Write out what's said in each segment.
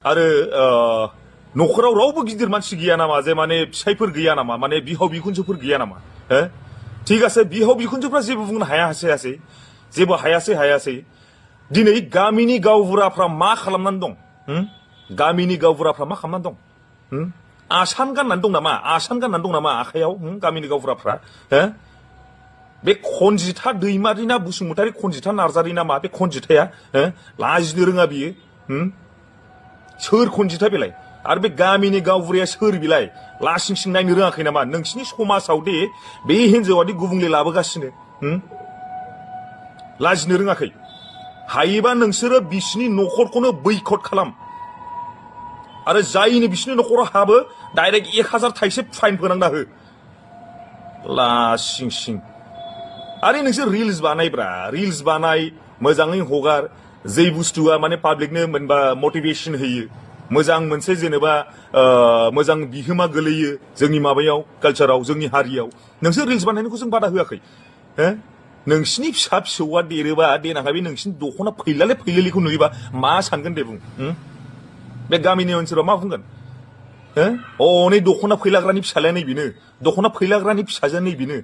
आरो न'खराव रावबो गिदिर मानसि गैया नामा जे माने फिसायफोर गैया नामा माने बिहाव बिखुनजोफोर गैया नामा हो ठीक আছে बिहाव बिखुनजोफ्रा जेबो बुंनो हायासै जेबो हायासै दिनै गामिनि गावबुराफ्रा मा खालामनानै दं गामिनि गावबुराफ्रा मा खालामनानै दं आसान गाननानै दं नामा आखायाव गामिनि गावबुराफ्रा हो बे खनजिथा दैमारि ना बसुमतारी खनजिथा नार्जारि ना मा बे खनजिथाया लाजिनो रोङा बियो सोर खनजिथा बेलाय आरो बे गामिनि गावबुराया सोर बिलाय लासिं सिं नायनो रोङाखै नामा नोंसिनि समाजाव दे बे हिनजावादि गुबुंले लाबोगासिनो लाजिनो रोङाखै हायोबा नोंसोरो बिसिनि न'खरखौनो बैकट खालाम आरो जायनो बिसिनि न'खराव हाबो डाइरेक्ट 1000 थाइसे फाइन फोनांना हो लासिं सिं आरो नोंसोर रिल्स बानाय मोजाङै हगार जै बुस्थुआ माने पाब्लिकनो मोनबा मटिभेशन होयो मोजां मोनसे जेनेबा मोजां बिहोमा गोलैयो जोंनि माबायाव कालचाराव जोंनि हारियाव नोंसोर रिल्स बानायनायखौ जों बादा होआखै नोंसिनि फिसा फिसौआ देरोबा देनांहा बे नोंसिनि दख'ना फैलालिखौ नुयोबा मा सानगोन दे बुं बे गामिनि ओनसोलाव मा बुंगोन नै दख'ना फैलाग्रानि फिसालाया नै बेनो दख'ना फैलाग्रानि फिसाजोआ नै बेनो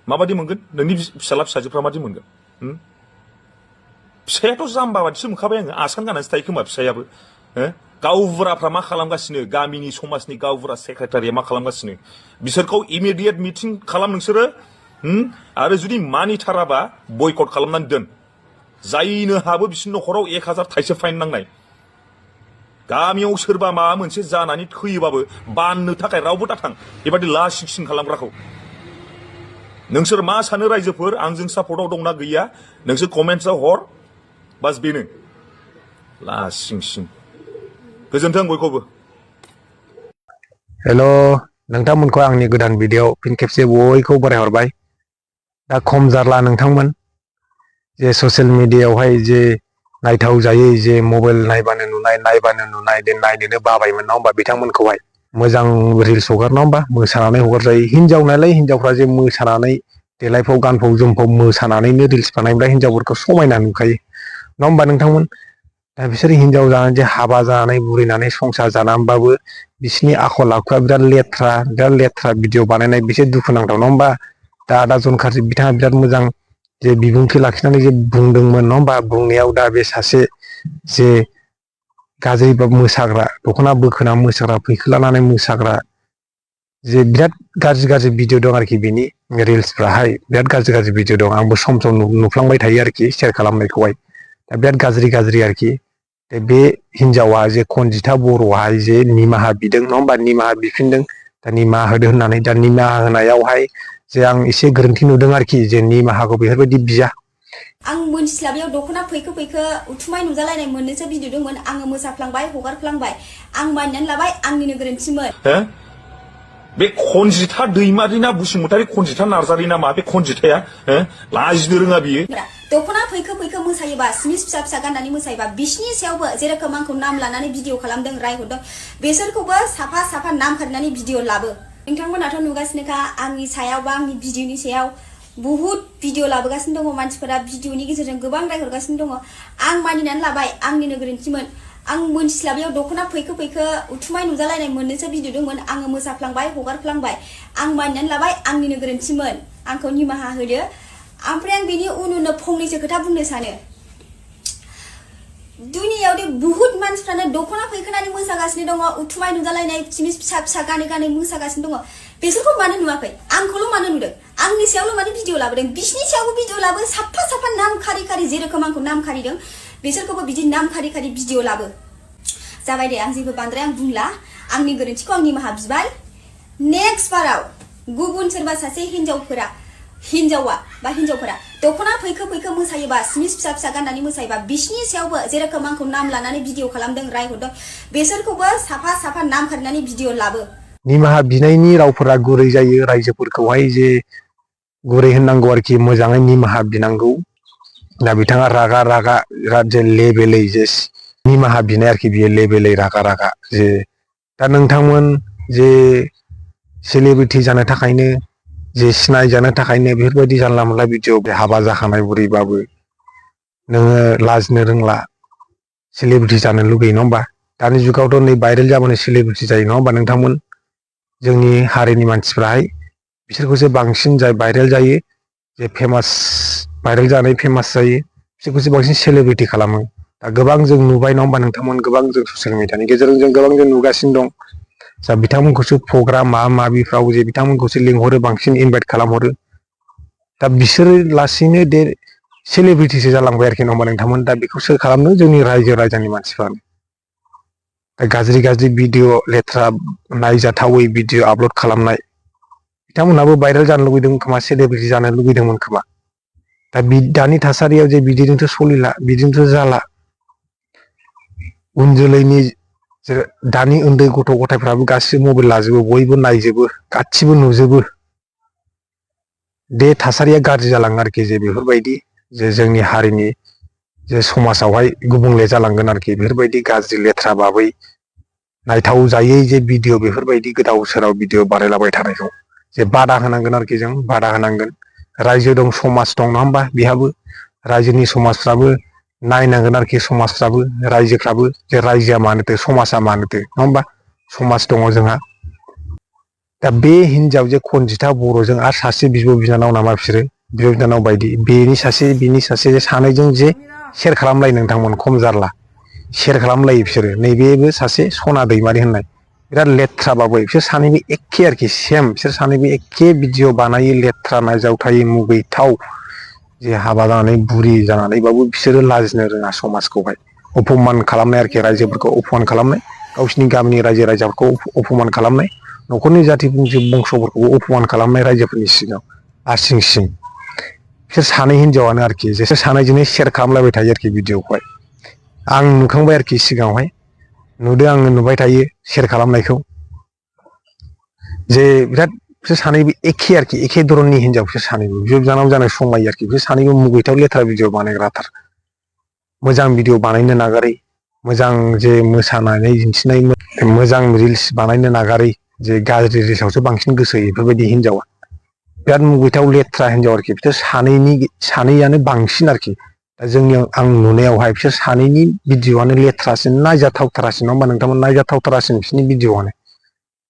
माबादि मोनगोन नोंनि फिसाला फिसाजोफ्रा मादि मोनगोन फिसायाथ' जाम्बा बादिसो मोनखाबाय आङो आसान गाननानैसो थायो खोमा फिसायाबो गावबुराफ्रा मा खालामगासिनो गामिनि समाजनि गावबुरा सेक्रेटारिया मा खालामगासिनो बिसोरखौ इमिडियेट मिटिं खालाम नोंसोरो आरो जुदि मानिथाराबा बयकट खालामनानै दोन जायनो हाबो बिसिनि न'खराव 1000 थाइसे फाइन नांनाय गामियाव सोरबा माबा मोनसे जानानै थैयोबाबो बाननो थाखाय रावबो दाथां बेबादि लासिं सिं खालामग्राखौ नोंसोर मा सानो रायजोफोर आंजों सापर्टआव दंना गैया नोंसोर कमेन्ट्सआव हर बास बेनो लासिं सिं गोजोन्थों बयखौबो हेल' नोंथांमोनखौ आंनि गोदान भिडिअ फिन खेबसे बयखौ बरायहरबाय दा खम जारला नोंथांमोन जे ससियेल मिडियायावहाय जे नायथाव जायै जे मबाइल नायबानो नुनाय दे नायनोनो बाबायमोन नङा होमबा बिथांमोनखौहाय मोजां रिल्स हगार नङा होमबा मोसानानै हगारजायो हिनजाव नालाय हिनजावफ्रा जे मोसानानै देलायफाव गानफाव जोमफाव मोसानानैनो रिल्स बानायब्ला हिनजावफोरखौ समायना नुखायो नङा होमबा नोंथांमोन दा बिसोर हिनजाव जानानै जे हाबा जानानै बुरैनानै संसार जानानैबाबो बिसिनि आखल आखुआ बिराद लेथ्रा भिडिअ बानायनाय बिसोर दुखुनांथाव नङा होमबा दा आदा जनखारजि बिथाङा बिराद मोजां जे बिबुंथि लाखिनानै जे बुंदोंमोन नङा होमबा बुंनायाव दा बे सासे जे गाज्रि मोसाग्रा दख'ना बोखोना मोसाग्रा फैखोलानानै मोसाग्रा जे बिराद गाज्रि भिडिअ दं आरोखि बिनि रिल्सफ्राहाय बिराद गाज्रि भिडिअ दं आंबो सम नुफ्लांबाय थायो आरोखि शेयार खालामनायखौहाय दा बिराद गाज्रि आरोखि बे हिनजावा जे खनजिथा बर'आहाय जे निमाहा बिदों नङा होमबा निमाहा बिफिनदों दा निमाहा होदो होननानै दा निमाहा होनायावहाय जे आं एसे गोरोन्थि नुदों आरोखि जे निमाहाखौ बेफोरबायदि बिया आं मोनथिस्लाबियाव दख'ना फैखो उथुमाय नुजालायनाय मोननैसो भिडिअ दंमोन आङो मोसाफ्लांबाय हगारफ्लांबाय आं मानिनानै लाबाय आंनिनो गोरोन्थिमोन बे खनजिथा दैमारि ना बसुमतारी खनजिथा नार्जारि ना मा बे खनजिथाया लाजिनो रोङा बियो दख'ना फैखो मोसायोबा स्मिस फिसा गाननानै मोसायोबा बिसिनि सायावबो जेरोखोम आंखौ नाम लानानै भिडिअ खालामदों रायहरदों बेसोरखौबो साफा नाम खारनानै भिडिअ लाबो नोंथांमोनाथ' नुगासिनोखा आंनि सायाव बा आंनि भिडिअनि सायाव बहुत भिडिअ लाबोगासिनो दङ मानसिफोरा भिडिअनि गेजेरजों गोबां रायहरगासिनो दङ आं मानिनानै लाबाय आंनिनो गोरोन्थिमोन आं मोनथिस्लाबियाव दख'ना फैखो उथुमाय नुजालायनाय मोननैसो भिडिअ दंमोन आङो मोसाफ्लांबाय हगारफ्लांबाय आं मानिनानै लाबाय आंनिनो गोरोन्थिमोन आंखौ निमाहा होदो ओमफ्राय आं बेनि उन फंनैसो खोथा बुंनो सानो दुनियाव दे बहुत मानसिफ्रानो दख'ना फैखोनानै मोसागासिनो दङ उथुमाय नुजालायनाय चिमिस फिसा गानै मोसागासिनो दङ बेसोरखौ मानो नुवाखै आंखौल' मानो नुदों आंनि सायावल' मानो भिडिअ लाबोदों बिसिनि सायावबो भिडिअ लाबो साफा नाम खारि जेरोखोम आंखौ नाम खारिदों बिसोरखौबो बिदि नाम खारि भिडिअ लाबो जाबाय दे आं जेबो बांद्राय आं बुंला आंनि गोरोन्थिखौ आं निमाहा बिबाय नेक्स्ट बाराव गुबुन सोरबा सासे हिनजावफोरा दख'ना फैखो मोसायोबा स्मिस फिसा गाननानै मोसायोबा बिसिनि सायावबो जेरोखोम आंखौ नाम लानानै भिडिअ खालामदों रायहरदों बेसोरखौबो साफा नाम खारनानै भिडिअ लाबो निमाहा बिनायनि रावफोरा गुरै जायो रायजोफोरखौहाय जे गुरै होननांगौ आरोखि मोजाङै निमाहा बिनांगौ दा बिथाङा रागा जे लेबेलै जे निमाहा बिनाय आरोखि बियो लेबेलै रागा जे दा नोंथांमोन जे सेलिब्रिटि जानो थाखायनो जे सिनाय जानो थाखायनो बेफोरबायदि जानला मोनला भिडिअ बे हाबा जाखानाय बुरैबाबो नोङो लाजिनो रोंला सेलिब्रिटि जानो लुगैयो नङा होमबा दानि जुगावथ' नै भाइरेल जाबानो सेलिब्रिटि जायो नङा होमबा नोंथांमोन जोंनि हारिनि मानसिफ्राहाय बिसोरखौसो बांसिन जाय भाइरेल जायो जे फेमास भाइरेल जानाय फेमास जायो बिसोरखौसो बांसिन सेलिब्रिटि खालामो दा गोबां जों नुबाय नङा होमबा नोंथांमोन गोबां जों ससियेल मिडियानि गेजेरजों जों गोबां जों नुगासिनो दं जा बिथांमोनखौसो प्रग्राम माबा माबिफ्राव जे बिथांमोनखौसो लिंहरो बांसिन इनभाइट खालामहरो दा बिसोरो लासैनो सेलिब्रिटिसो जालांबाय आरोखि नङा होमबा नोंथांमोन दा बेखौ सोर खालामनो जोंनि रायजो राजानि मानसिफ्रानो दा गाज्रि भिडिअ लेथ्रा नायजाथावै भिडिअ आपल'ड खालामनाय बिथांमोनहाबो भाइरेल जानो लुगैदों खोमा सेलिब्रिटि जानो लुगैदोंमोन खोमा दा दानि थासारियाव जे बिदिजोंथ' सलिला बिदिजोंथ' जाला उन जोलैनि दानि उन्दै गथ' गथायफ्राबो गासिबो मबाइल लाजोबो बयबो नायजोबो गासिबो नुजोबो बे थासारिया गाज्रि जालाङो आरोखि जे बेफोरबायदि जे जोंनि हारिनि जे समाजावहाय गुबुंले जालांगोन आरोखि बेफोरबायदि गाज्रि लेथ्रा बाबै नायथाव जायै जे भिडिअ बेफोरबायदि गोदाव सोराव भिडिअ बानायलाबाय थानायखौ जे बादा होनांगोन आरोखि जों बादा होनांगोन रायजो दं समाज दं नङा होमबा बेहाबो रायजोनि समाजफ्राबो नायनांगोन आरोखि समाजफ्राबो रायजोफ्राबो जे रायजोआ मानोथो समाजा मानोथो नङा होमबा समाज दङ जोंहा दा बे हिनजाव जे खनजिथा बर'जों आरो सासे बिब' बिनानाव नामा बिसोरो बिब' बिनानाव बायदि बिनि सासे सानैजों जे शेयार खालामलायो नोंथांमोन खम जारला शेयार खालामलायो बिसोरो नैबेबो सासे सना दैमारि होननाय बिराद लेथ्राबाबो बिसोर सानैबो एखे आरोखि सेम बिसोर सानैबो एखे भिडिअ बानायो लेथ्रा नायजावथायो मुगैथाव जे हाबा जानानै बुरि जानानैबाबो बिसोरो लाजिनो रोङा समाजखौहाय अपमान खालामनाय आरोखि रायजोफोरखौ अपमान खालामनाय गावसिनि गामिनि रायजो राजाफोरखौ अपमान खालामनाय न'खरनि जाथि बंस'फोरखौबो अपमान खालामनाय रायजोफोरनि सिगाङाव आसिं सिं बिसोर सानै हिनजावानो आरोखि बिसोर सानैजोंनो शेयार खालामलायबाय थायो आरोखि भिडिअखौहाय आं नुखांबाय आरोखि सिगाङावहाय नुदों आङो नुबाय थायो शेयार खालामनायखौ जे बिराद बिसोर सानैबो एखे आरोखि एखे धरननि हिनजाव बिसोर सानैबो बिब' बिनानाव जानो समायो आरोखि बिसोर सानैबो मुगैथाव लेथ्रा भिडिअ बानायग्राथार मोजां भिडिअ बानायनो नागारै मोजां जे मोसानानै दिन्थिनाय मोजां रिल्स बानायनो नागारै जे गाज्रि रिल्सआवसो बांसिन गोसो होयो बेफोरबायदि हिनजावा बिराद मुगैथाव लेथ्रा हिनजाव आरोखि बिसोर सानैयानो बांसिन आरोखि दा जोंनियाव आं नुनायावहाय बिसोर सानैनि भिडिअआनो लेथ्रासिन नायजाथावथारासिन नङा होमबा नोंथांमोन नायजाथावथारासिन बिसोरनि भिडिअआनो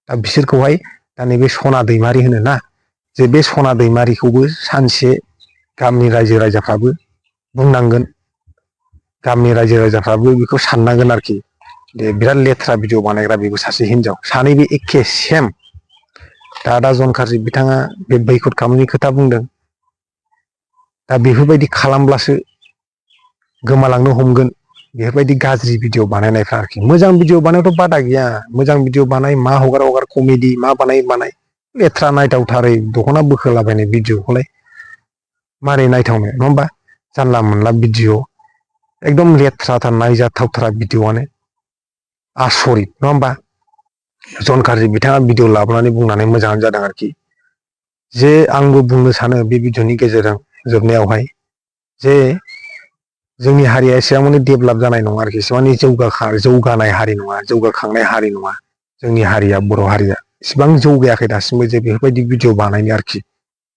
दा बिसोरखौहाय दा नैबे सना दैमारि होनो ना जे बे सना दैमारिखौबो सानसे गामिनि रायजो राजाफ्राबो बुंनांगोन गामिनि रायजो राजाफ्राबो बेखौ साननांगोन आरोखि दे बिराद लेथ्रा भिडिअ बानायग्रा बेबो सासे हिनजाव सानैबो एखे सेम दा जनखारजि बिथाङा बे बैखद खालामनायनि खोथा बुंदों दा बेफोरबायदि खालामब्लासो गोमालांनो हमगोन बेफोरबायदि गाज्रि भिडिअ बानायनायफ्रा आरोखि मोजां भिडिअ बानायथ' बादा गैया मोजां भिडिअ बानाय मा हगार कमेडि मा बानाय लेथ्रा नायथावथारै दख'ना बोखोलाबायनाय भिडिअखौलाय मारै नायथावनो नङा होमबा जानला मोनला भिडिअ एकदम लेथ्राथार नायजाथावथारा भिडिअआनो आसरित नङा होमबा जनखारजि बिथाङा भिडिअ लाबोनानै बुंनानै मोजाङानो जादों आरोखि जे आंबो बुंनो सानो बे भिडिअनि गेजेरजों जोबनायावहाय जे जोंनि हारिया एसेबां माने डेभेलप जानाय नङा आरोखि एसेबां जौगानाय हारि नङा जौगाखांनाय हारि नङा जोंनि हारिया बर' हारिया इसिबां जौगायाखै दासिमबो जे बेफोरबायदि भिडिअ बानायनो आरोखि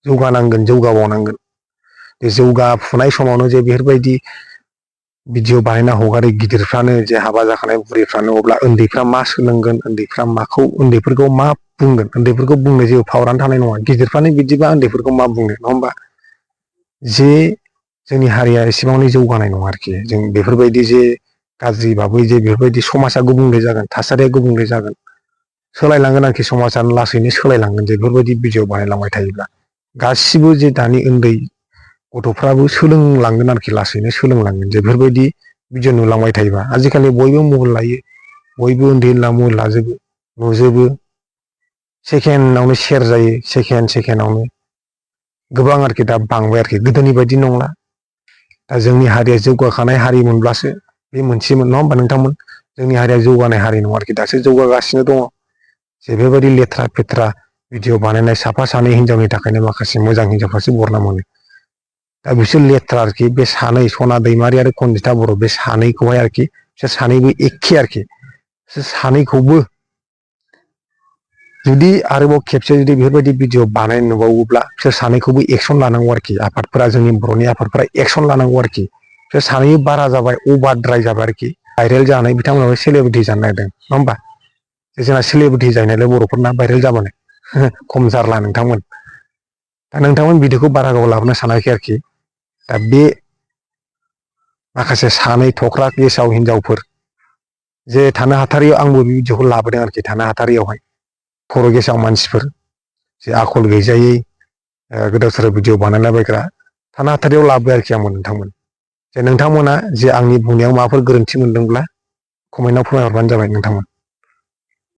जौगानांगोन जौगाबावनांगोन बे जौगाफुनाय समावनो जे बेफोरबायदि भिडिअ बानायना हगारो गिदिरफ्रानो जे हाबा जाखानाय बुरैफ्रानो अब्ला उन्दैफ्रा मा सोलोंगोन उन्दैफोरखौ मा बुंगोन उन्दैफोरखौ बुंनो जेबो पावारानो थानाय नङा गिदिरफ्रानो बिदिबा उन्दैफोरखौ मा बुंनो नङा होमबा जे जोंनि हारिया एसेबांनो जौगानाय नङा आरोखि जों बेफोरबायदि जे गाज्रि भाबै जे बेफोरबायदि समाजा गुबुंले जागोन थासारिया गुबुंले जागोन सोलायलांगोन आरोखि समाजानो लासैनो सोलायलांगोन जे बेफोरबायदि भिडिअ बानायलांबाय थायोब्ला गासिबो जे दानि उन्दै गथ'फ्राबो सोलोंलांगोन आरोखि लासैनो सोलोंलांगोन जे बेफोरबायदि भिडिअ नुलांबाय थायोबा आजिखालि बयबो मबाइल लायो बयबो उन्दै उनला मबाइल लाजोबो नुजोबो सेकेन्डआवनो शेयार जायो सेकेन्डआवनो गोबां आरोखि दा बांबाय आरोखि गोदोनि बायदि नंला दा जोंनि हारिया जौगाखानाय हारि मोनब्लासो बे मोनसेमोन नङा होमबा नोंथांमोन जोंनि हारिया जौगानाय हारि नङा आरोखि दासो जौगागासिनो दङ जे बेबायदि लेथ्रा फेथ्रा भिडिअ बानायनाय साफा सानै हिनजावनि थाखायनो माखासे मोजां हिनजावफ्रासो बरना मोनो दा बिसोर लेथ्रा आरोखि बे सानै सना दैमारि आरो खनजिथा बर' बे सानैखौहाय आरोखि बिसोर सानैबो एखे आरोखि बिसोर सानैखौबो जुदि आरोबाव खेबसे जुदि बेफोरबायदि भिडिअ बानायनो नुबावोब्ला बिसोर सानैखौबो एक्सन लानांगौ आरोखि आफादफोरा जोंनि बर'नि आफादफोरा एक्सन लानांगौ आरोखि बिसोर सानै बारा जाबाय अभारद्राय जाबाय आरोखि भाइरेल जानाय बिथांमोनाबो सेलिब्रिटि जानो नागिरदों नङा होमबा जोंना सेलिब्रिटि जानायलाय बर'फोरना भाइरेल जाबानो खम जारला नोंथांमोन दा नोंथांमोन भिडिअखौ बारा गोबाव लाबोनो सानाखै आरोखि दा बे माखासे सानै थख्रा गेसाव हिनजावफोर जे थानो हाथारियाव आंबो बे भिडिअखौ लाबोदों आरोखि थानो हाथारियावहाय खर' गेसाव मानसिफोर जे आखल गैजायै गोदाव सोराव भिडिअ बानायलाबायग्रा थानो हाथारियाव लाबोबाय आरोखि आंबो नोंथांमोन जे नोंथांमोना जे आंनि बुंनायाव माबाफोर गोरोन्थि मोनदोंब्ला कमेन्टआव फोरमायहरबानो जाबाय नोंथांमोन।